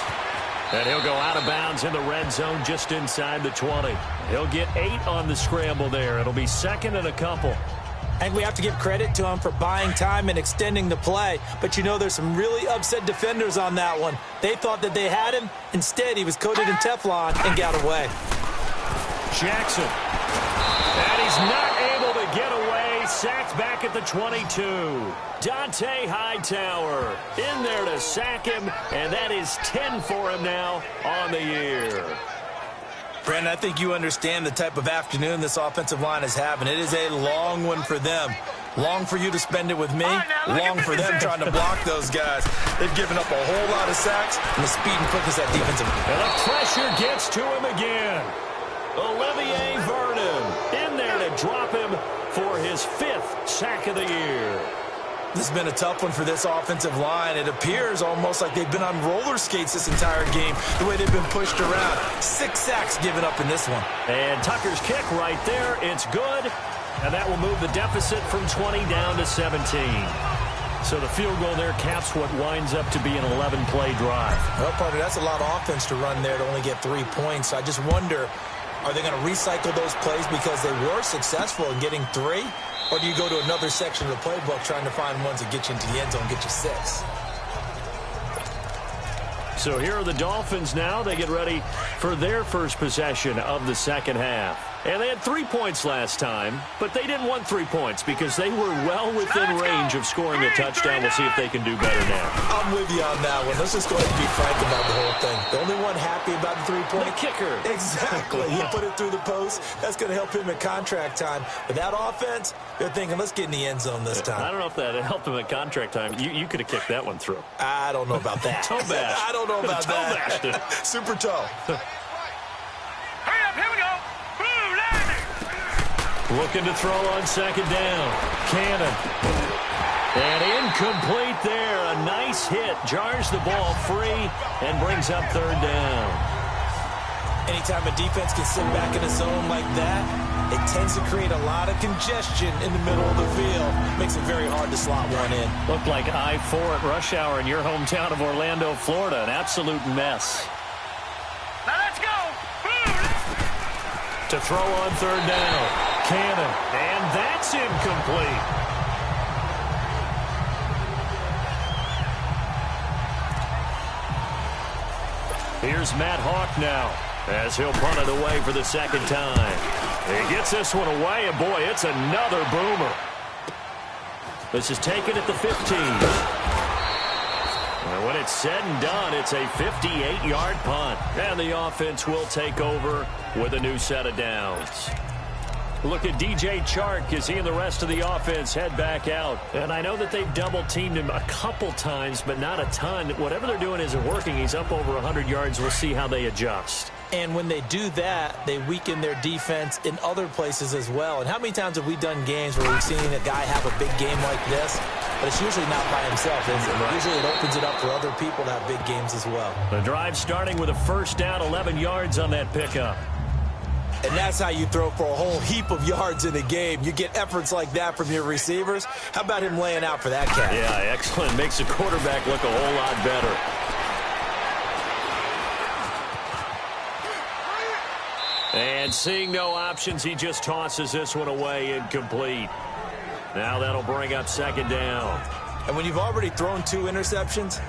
And he'll go out of bounds in the red zone just inside the 20. He'll get 8 on the scramble there. It'll be 2nd and a couple. And we have to give credit to him for buying time and extending the play. But you know, there's some really upset defenders on that one. They thought that they had him. Instead, he was coated in Teflon and got away. Jackson. And he's not able to get away. Sacked back at the 22. Dante Hightower in there to sack him. And that is 10 for him now on the year. Brandon, I think you understand the type of afternoon this offensive line is having. It is a long one for them. Long for you to spend it with me. Long for them trying to block those guys. They've given up a whole lot of sacks, and the speed and quickness that defensive. And the pressure gets to him again. Olivier Vernon in there to drop him for his 5th sack of the year. This has been a tough one for this offensive line. It appears almost like they've been on roller skates this entire game, the way they've been pushed around. 6 sacks given up in this one. And Tucker's kick right there. It's good. And that will move the deficit from 20 down to 17. So the field goal there caps what winds up to be an 11-play drive. Well, partner, that's a lot of offense to run there to only get 3 points. I just wonder, are they going to recycle those plays because they were successful in getting 3? Or do you go to another section of the playbook trying to find ones that get you into the end zone and get you 6? So here are the Dolphins now. They get ready for their first possession of the second half. And they had 3 points last time, but they didn't want 3 points because they were well within range of scoring a touchdown. We'll see if they can do better now. I'm with you on that one. Let's just go ahead and be frank about the whole thing. The only one happy about the 3-point. The kicker. Exactly. He put it through the post. That's going to help him in contract time. But that offense, they're thinking, let's get in the end zone this time. I don't know if that helped him at contract time. You could have kicked that one through. I don't know about that. Toe bash. I don't know about toe bashed it. Super toe. Hurry up, here we go. Boom, landing. Looking to throw on second down. Cannon. And incomplete there. A nice hit. Jars the ball free and brings up third down. Anytime a defense can sit back in a zone like that, it tends to create a lot of congestion in the middle of the field. Makes it very hard to slot one in. Looked like I-4 at rush hour in your hometown of Orlando, Florida. An absolute mess. Now let's go. Boom. To throw on third down. Cannon. And that's incomplete. Here's Matt Hawk now as he'll punt it away for the second time. He gets this one away, and boy, it's another boomer. This is taken at the 15. And when it's said and done, it's a 58-yard punt. And the offense will take over with a new set of downs. Look at DJ Chark as he and the rest of the offense head back out. And I know that they've double-teamed him a couple times, but not a ton. Whatever they're doing isn't working. He's up over 100 yards. We'll see how they adjust. And when they do that, they weaken their defense in other places as well. And how many times have we done games where we've seen a guy have a big game like this, but it's usually not by himself, is it? Right. Usually it opens it up for other people to have big games as well. The drive starting with a first down, 11 yards on that pickup. And that's how you throw for a whole heap of yards in a game. You get efforts like that from your receivers. How about him laying out for that cat? Yeah, excellent. Makes the quarterback look a whole lot better. And seeing no options, he just tosses this one away incomplete. Now that'll bring up second down. And when you've already thrown 2 interceptions,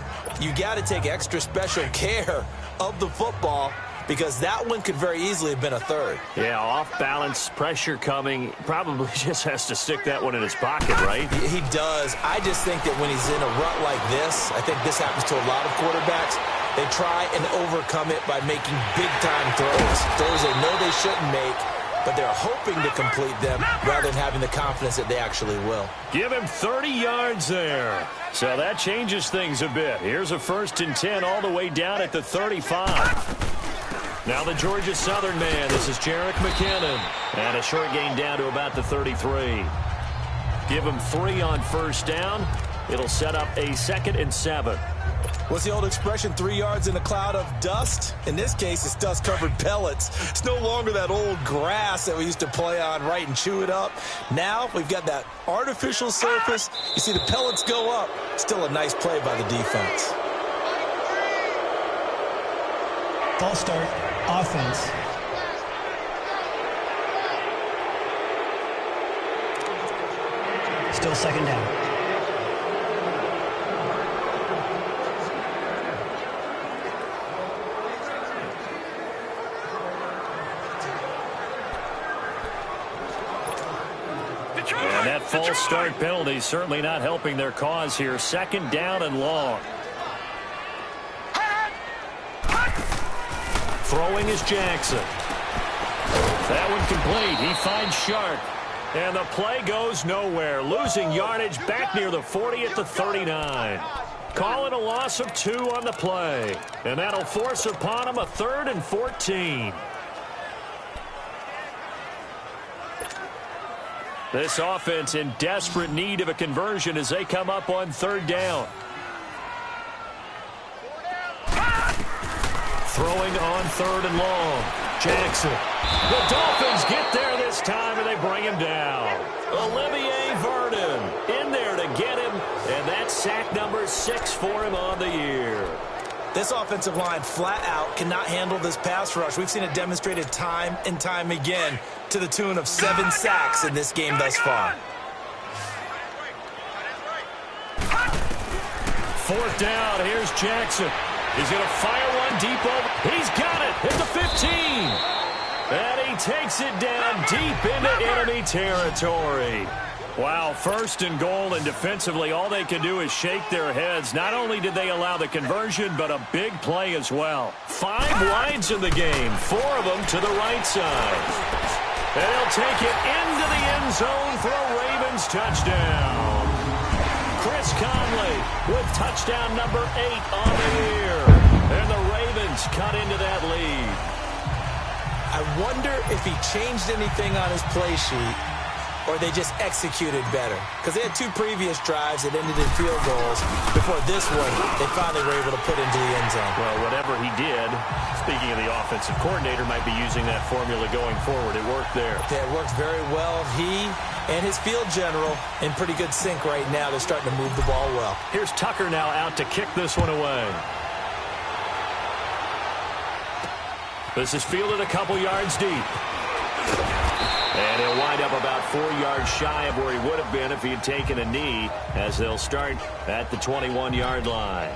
you got to take extra special care of the football, because that one could very easily have been a third. Yeah, off balance, pressure coming. Probably just has to stick that one in his pocket, right? He does. I just think that when he's in a rut like this, I think this happens to a lot of quarterbacks, they try and overcome it by making big-time throws. Throws they know they shouldn't make, but they're hoping to complete them rather than having the confidence that they actually will. Give him 30 yards there. So that changes things a bit. Here's a 1st and 10 all the way down at the 35. Now the Georgia Southern man. This is Jerick McKinnon. And a short gain down to about the 33. Give him 3 on first down. It'll set up a 2nd and 7. What's the old expression, 3 yards in a cloud of dust? In this case, it's dust-covered pellets. It's no longer that old grass that we used to play on, right, and chew it up. Now we've got that artificial surface. You see the pellets go up. Still a nice play by the defense. False start, offense. Still second down. And that false start penalty certainly not helping their cause here. 2nd down and long. Throwing is Jackson. That one complete. He finds Sharp. And the play goes nowhere. Losing yardage back near the 40 at the 39. Call it a loss of 2 on the play. And that'll force upon him a 3rd and 14. This offense in desperate need of a conversion as they come up on 3rd down. Throwing on 3rd and long. Jackson. The Dolphins get there this time, and they bring him down. Olivier Vernon in there to get him, and that's sack number 6 for him on the year. This offensive line flat out cannot handle this pass rush. We've seen it demonstrated time and time again to the tune of 7 sacks in this game thus far. 4th down. Here's Jackson. He's going to fire one deep over. He's got it at the 15. And he takes it down deep into enemy territory. Wow, 1st and goal, and defensively all they can do is shake their heads. Not only did they allow the conversion, but a big play as well. 5 wides in the game, 4 of them to the right side. And he'll take it into the end zone for a Ravens touchdown. Chris Conley with touchdown number 8 on the year. And the Ravens cut into that lead. I wonder if he changed anything on his play sheet or they just executed better. Because they had 2 previous drives that ended in field goals. Before this one, they finally were able to put into the end zone. Well, whatever he did, speaking of the offensive coordinator, might be using that formula going forward. It worked there. Yeah, it works very well. He and his field general in pretty good sync right now. They're starting to move the ball well. Here's Tucker now out to kick this one away. This is fielded a couple yards deep. And he'll wind up about 4 yards shy of where he would have been if he had taken a knee, as they'll start at the 21-yard line.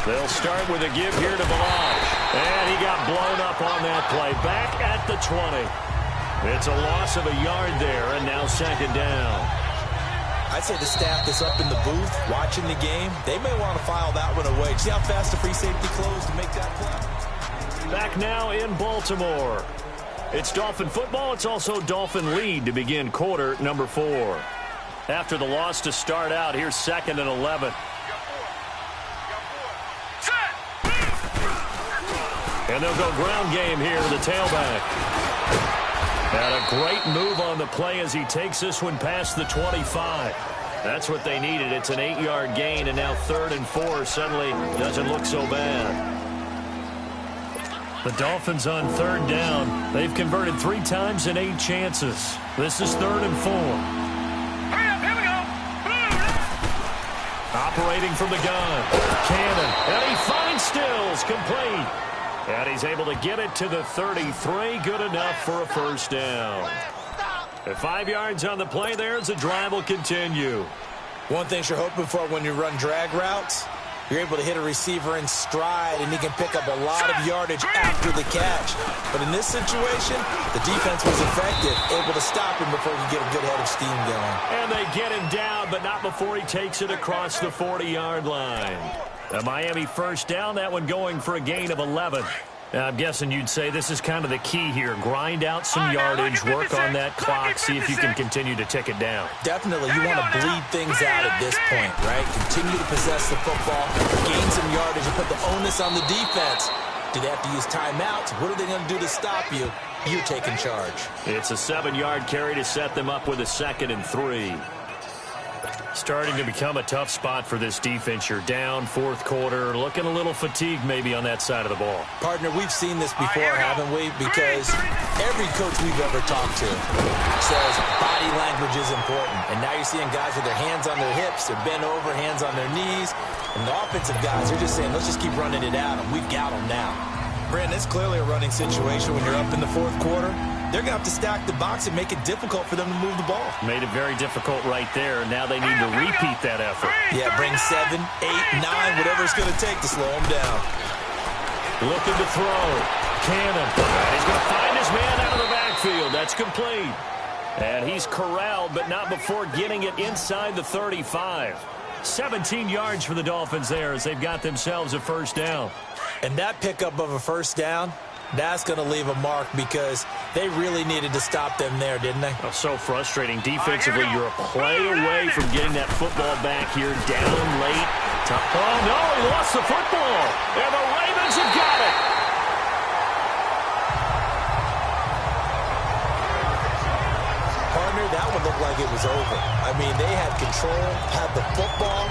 They'll start with a give here to Balaj. And he got blown up on that play. Back at the 20. It's a loss of a yard there, and now 2nd down. I'd say the staff that's up in the booth watching the game, they may want to file that one away. See how fast the free safety closed to make that play? Back now in Baltimore. It's Dolphin football. It's also Dolphin lead to begin quarter number 4. After the loss to start out, here's 2nd and 11. And they'll go ground game here to the tailback. And a great move on the play as he takes this one past the 25. That's what they needed. It's an 8-yard gain, and now 3rd and 4 suddenly doesn't look so bad. The Dolphins on 3rd down. They've converted 3 times in 8 chances. This is 3rd and 4. Hurry up, here we go. Operating from the gun. Cannon. And he finds Stills. Complete. And he's able to get it to the 33. Good enough for a 1st down. At 5 yards on the play there as the drive will continue. One thing you're hoping for when you run drag routes, you're able to hit a receiver in stride, and he can pick up a lot of yardage after the catch. But in this situation, the defense was effective, able to stop him before he get a good head of steam going. And they get him down, but not before he takes it across the 40-yard line. A Miami 1st down, that one going for a gain of 11. Now, I'm guessing you'd say this is kind of the key here. Grind out some yardage, work on that clock, see if you can continue to tick it down. Definitely, you want to bleed things out at this point, right? Continue to possess the football, gain some yardage, and put the onus on the defense. Do they have to use timeouts? What are they going to do to stop you? You're taking charge. It's a 7-yard carry to set them up with a 2nd and 3. Starting to become a tough spot for this defense. You're down 4th quarter, looking a little fatigued maybe on that side of the ball. Partner, we've seen this before, haven't we? Because every coach we've ever talked to says body language is important. And now you're seeing guys with their hands on their hips, they're bent over, hands on their knees. And the offensive guys are just saying, let's just keep running it at them. We've got them now. Brandon, it's clearly a running situation when you're up in the 4th quarter. They're going to have to stack the box and make it difficult for them to move the ball. Made it very difficult right there. Now they need to repeat that effort. Yeah, bring 7, 8, 9, whatever it's going to take to slow them down. Looking to throw. Cannon. He's going to find his man out of the backfield. That's complete. And he's corralled, but not before getting it inside the 35. 17 yards for the Dolphins there as they've got themselves a 1st down. And that pickup of a 1st down, that's going to leave a mark because they really needed to stop them there, didn't they? Oh, so frustrating. Defensively, you're a play away from getting that football back here down late. Oh, no, he lost the football. And the Ravens have got it. Partner, that one looked like it was over. I mean, they had control, had the football,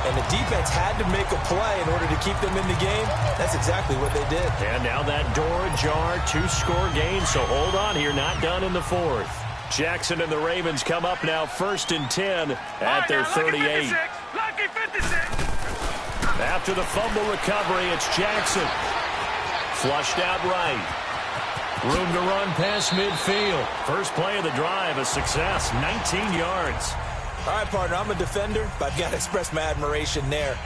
and the defense had to make a play in order to keep them in the game. That's exactly what they did. And now that door ajar, 2-score game, so hold on here, not done in the 4th. Jackson and the Ravens come up now 1st and 10 at their 38. Lucky 56. After the fumble recovery, it's Jackson. Flushed out right. Room to run past midfield. First play of the drive, a success, 19 yards. All right, partner, I'm a defender, but I've got to express my admiration there.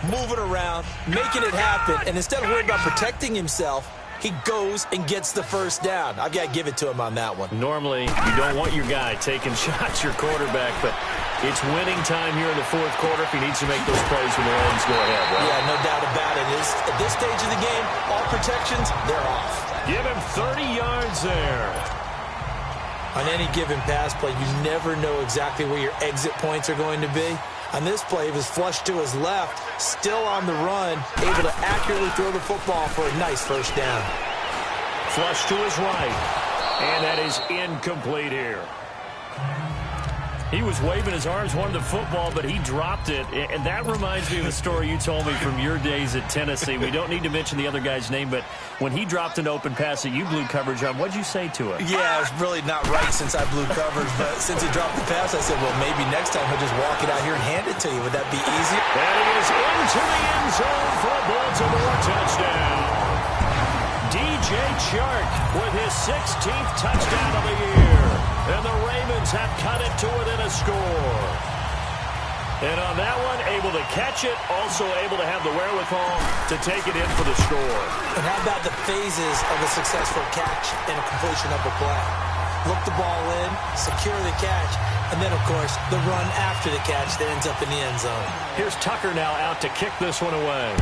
Moving around, making it happen, and instead of worrying about protecting himself, he goes and gets the first down. I've got to give it to him on that one. Normally, you don't want your guy taking shots, your quarterback, but it's winning time here in the fourth quarter if he needs to make those plays when the Ravens go ahead, right? Yeah, no doubt about it. At this stage of the game, all protections, they're off. Give him 30 yards there. On any given pass play, you never know exactly where your exit points are going to be. On this play, he was flushed to his left, still on the run, able to accurately throw the football for a nice first down. Flush to his right, and that is incomplete here. He was waving his arms, wanted the football, but he dropped it. And that reminds me of a story you told me from your days at Tennessee. We don't need to mention the other guy's name, but when he dropped an open pass that you blew coverage on, what'd you say to it? Yeah, it was really not right since I blew coverage, but since he dropped the pass, I said, well, maybe next time he'll just walk it out here and hand it to you. Would that be easier? And he is into the end zone for a Baltimore touchdown. DJ Chark with his 16th touchdown of the year. And the Ravens have cut it to within a score. And on that one, able to catch it, also able to have the wherewithal to take it in for the score. And how about the phases of a successful catch and a completion of a play? Look the ball in, secure the catch, and then, of course, the run after the catch that ends up in the end zone. Here's Tucker now out to kick this one away.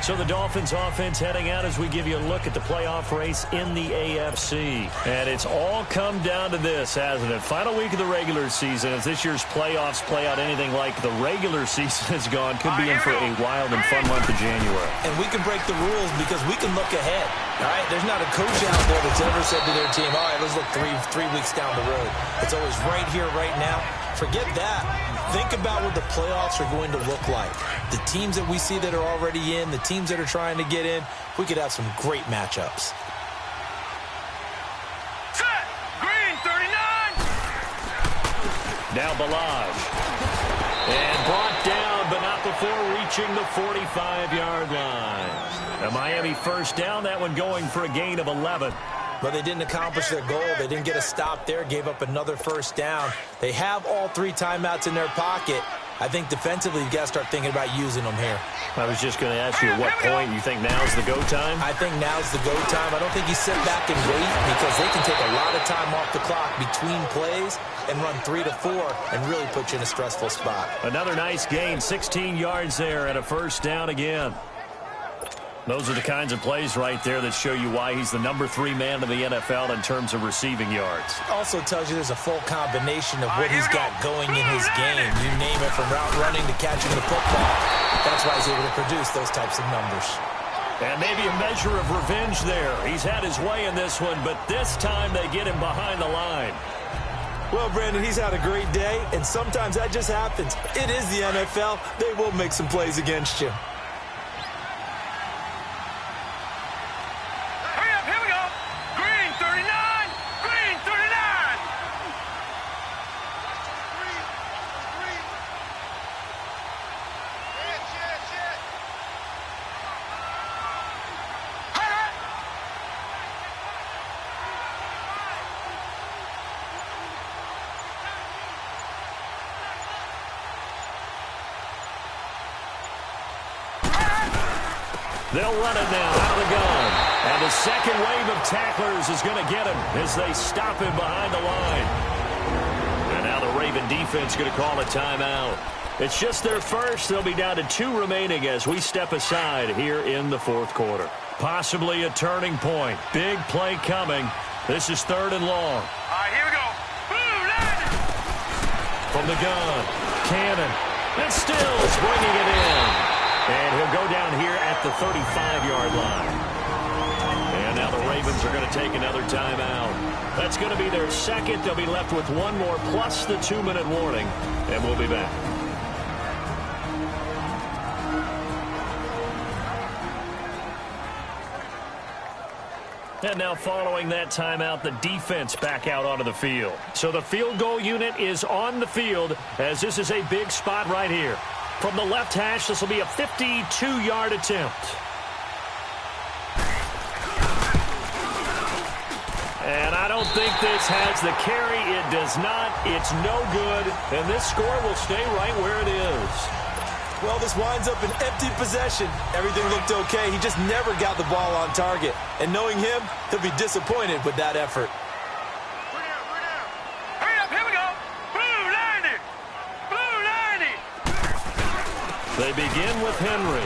So the Dolphins offense heading out as we give you a look at the playoff race in the AFC. And it's all come down to this, hasn't it? Final week of the regular season. As this year's playoffs play out anything like the regular season has gone, could be in for a wild and fun month of January. And we can break the rules because we can look ahead. All right, there's not a coach out there that's ever said to their team, all right, let's look three weeks down the road. It's always right here, right now. Forget that. Think about what the playoffs are going to look like. The teams that we see that are already in, the teams that are trying to get in, we could have some great matchups. Set. Green, 39. Now Balaj. And brought down, but not before reaching the 45-yard line. A Miami first down, that one going for a gain of 11. But they didn't accomplish their goal. They didn't get a stop there, gave up another first down. They have all three timeouts in their pocket. I think defensively, you've got to start thinking about using them here. I was just going to ask you, at what point you think now's the go time? I think now's the go time. I don't think you sit back and wait because they can take a lot of time off the clock between plays and run 3 to 4 and really put you in a stressful spot. Another nice gain, 16 yards there and a first down again. Those are the kinds of plays right there that show you why he's the number 3 man in the NFL in terms of receiving yards. Also tells you there's a full combination of what he's got going in his game. You name it, from route running to catching the football. That's why he's able to produce those types of numbers. And maybe a measure of revenge there. He's had his way in this one, but this time they get him behind the line. Well, Brandon, he's had a great day, and sometimes that just happens. It is the NFL. They will make some plays against you. They'll run it now out of the gun. And the second wave of tacklers is going to get him as they stop him behind the line. And now the Raven defense going to call a timeout. It's just their first. They'll be down to 2 remaining as we step aside here in the fourth quarter. Possibly a turning point. Big play coming. This is 3rd and long. All right, here we go. Boom, landed. From the gun, Cannon. And Stills bringing it in. And he'll go down here at the 35-yard line. And now the Ravens are going to take another timeout. That's going to be their second. They'll be left with 1 more plus the 2-minute warning. And we'll be back. And now following that timeout, the defense back out onto the field. So the field goal unit is on the field as this is a big spot right here. From the left hash, this will be a 52-yard attempt. And I don't think this has the carry. It does not. It's no good. And this score will stay right where it is. Well, this winds up an empty possession. Everything looked okay. He just never got the ball on target. And knowing him, he'll be disappointed with that effort. Hurry up, here we go. Blue 90. Blue 90. They begin with Henry.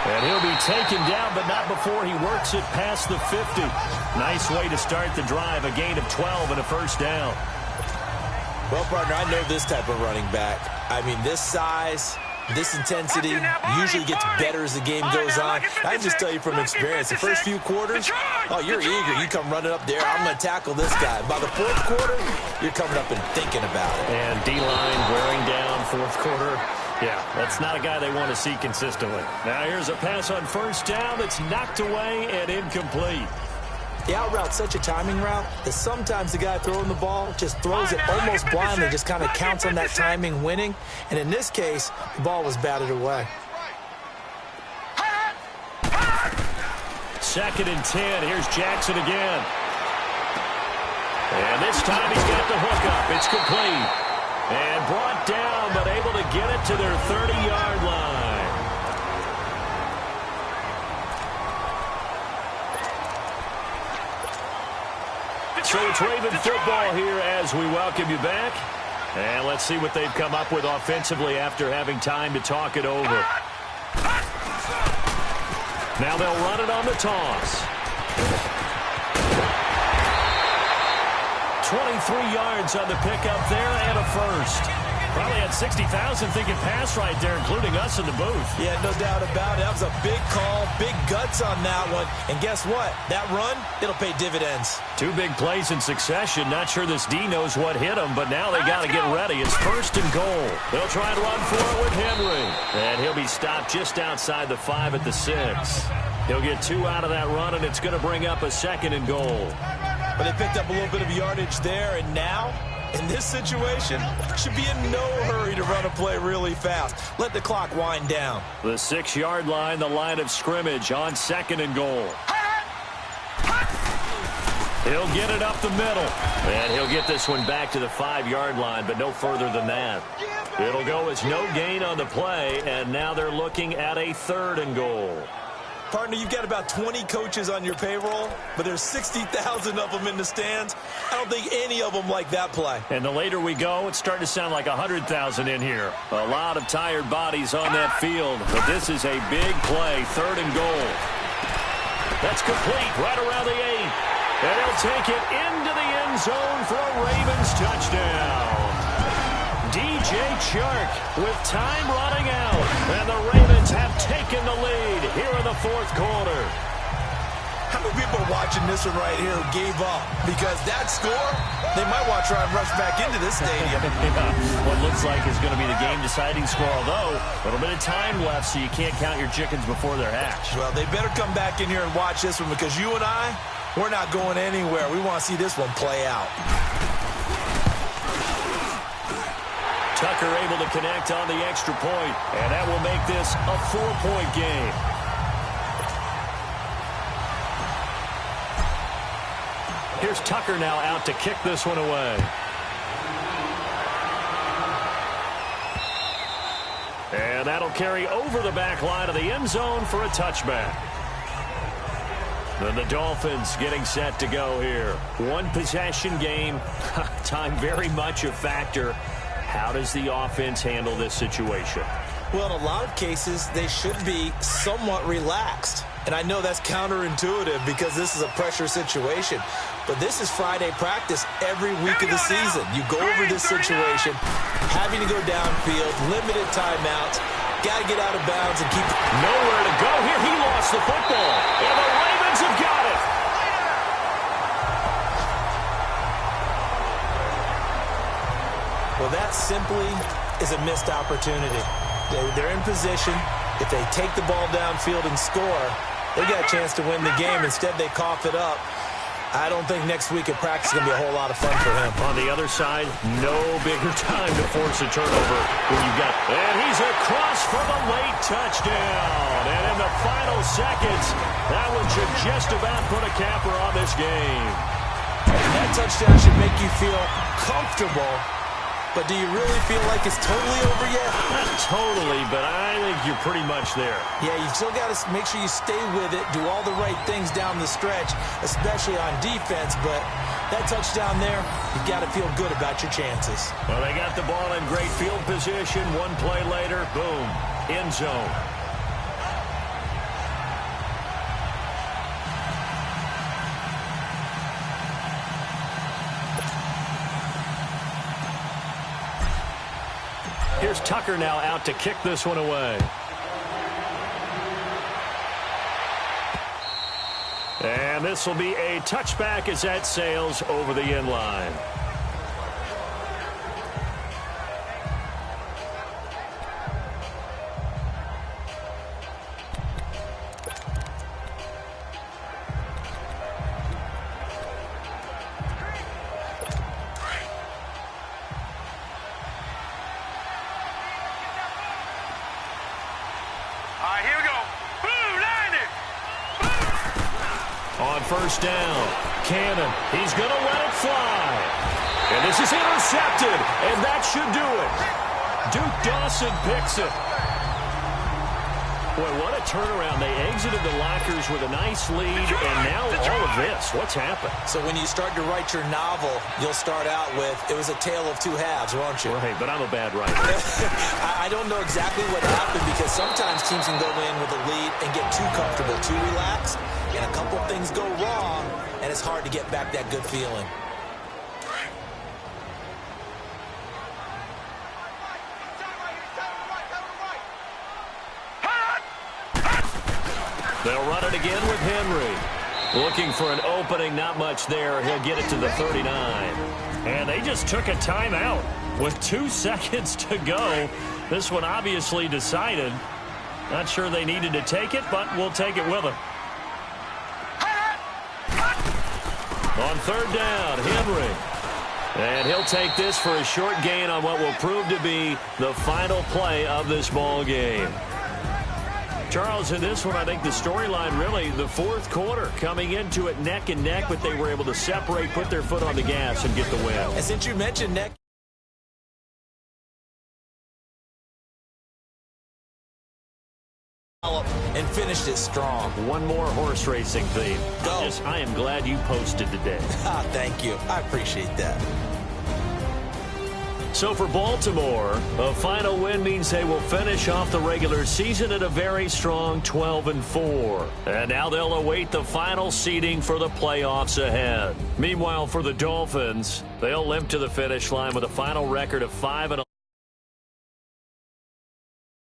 And he'll be taken down, but not before he works it past the 50. Nice way to start the drive. A gain of 12 and a first down. Well, partner, I know this type of running back. I mean, this size, this intensity usually gets better as the game goes on. I can just tell you from experience, the first few quarters, oh, you're eager. You come running up there, I'm going to tackle this guy. By the fourth quarter, you're coming up and thinking about it. And D-line wearing down fourth quarter. Yeah, that's not a guy they want to see consistently. Now here's a pass on first down that's knocked away and incomplete. The out route's such a timing route that sometimes the guy throwing the ball just throws it almost blindly, just kind of counts on that timing winning. And in this case, the ball was batted away. 2nd and 10. Here's Jackson again. And this time he's got the hook up. It's complete. And brought down, but able to get it to their 30-yard line. So it's Raven football here as we welcome you back. And let's see what they've come up with offensively after having time to talk it over. Now they'll run it on the toss. 23 yards on the pickup there and a first. Probably had 60,000 thinking pass right there, including us in the booth. Yeah, no doubt about it. That was a big call, big guts on that one. And guess what? That run, it'll pay dividends. 2 big plays in succession. Not sure this D knows what hit him, but now they got to get ready. It's 1st and goal. They'll try and run for it with Henry. And he'll be stopped just outside the 5 at the 6. He'll get 2 out of that run, and it's going to bring up a 2nd and goal. But they picked up a little bit of yardage there, and now, in this situation, should be in no hurry to run a play really fast. Let the clock wind down. The 6-yard line, the line of scrimmage on 2nd and goal. He'll get it up the middle. And he'll get this one back to the 5-yard line, but no further than that. It'll go as no gain on the play, and now they're looking at a 3rd and goal. Partner, you've got about 20 coaches on your payroll, but there's 60,000 of them in the stands. I don't think any of them like that play. And the later we go, it's starting to sound like 100,000 in here. A lot of tired bodies on that field, but this is a big play, 3rd and goal. That's complete right around the 8. And he'll take it into the end zone for a Ravens touchdown. DJ Chark with time running out. And the Ravens have taken the lead here in the 4th quarter. How many people are watching this one right here who gave up? Because that score, they might want to try and rush back into this stadium. Yeah, what looks like is going to be the game-deciding score, although a little bit of time left, so you can't count your chickens before they're hatched. Well, they better come back in here and watch this one because you and I, we're not going anywhere. We want to see this one play out. Tucker able to connect on the extra point, and that will make this a 4-point game. Here's Tucker now out to kick this one away. And that'll carry over the back line of the end zone for a touchback. Then the Dolphins getting set to go here. 1 possession game, time very much a factor. How does the offense handle this situation? Well, in a lot of cases, they should be somewhat relaxed. And I know that's counterintuitive because this is a pressure situation. But this is Friday practice every week of the season. You go over this situation, having to go downfield, limited timeouts, got to get out of bounds and keep nowhere to go here. He lost the football, and the Ravens have got it. Well, that simply is a missed opportunity. They're in position. If they take the ball downfield and score, They got a chance to win the game. Instead, they cough it up. I don't think next week at practice is going to be a whole lot of fun for him. On the other side, no bigger time to force a turnover when you've got... And he's across for the late touchdown. And in the final seconds, that one should just about put a capper on this game. That touchdown should make you feel comfortable. But do you really feel like it's totally over yet? Not totally, but I think you're pretty much there. Yeah, you've still got to make sure you stay with it, do all the right things down the stretch, especially on defense. But that touchdown there, you've got to feel good about your chances. Well, they got the ball in great field position. One play later, boom, end zone. Here's Tucker now out to kick this one away. And this will be a touchback as that sails over the end line. On first down, Cannon, he's going to let it fly. And this is intercepted, and that should do it. Duke Dawson picks it. Boy, what a turnaround. They exited the lockers with a nice lead, and now all of this. What's happened? So when you start to write your novel, you'll start out with, it was a tale of two halves, won't you? Right, but I'm a bad writer. I don't know exactly what happened because sometimes teams can go in with a lead and get too comfortable, too relaxed, and a couple things go wrong, and it's hard to get back that good feeling. They'll run it again with Henry. Looking for an opening, not much there. He'll get it to the 39. And they just took a timeout with 2 seconds to go. This one obviously decided. Not sure they needed to take it, but we'll take it with them. On third down, Henry. And he'll take this for a short gain on what will prove to be the final play of this ball game. Charles, in this one, I think the storyline really, the fourth quarter, coming into it neck and neck, but they were able to separate, put their foot on the gas, and get the win. And since you mentioned neck, and finished it strong. One more horse racing theme. Go. I am glad you posted today. Thank you. I appreciate that. So for Baltimore, a final win means they will finish off the regular season at a very strong 12-4. And now they'll await the final seeding for the playoffs ahead. Meanwhile, for the Dolphins, they'll limp to the finish line with a final record of 5-11.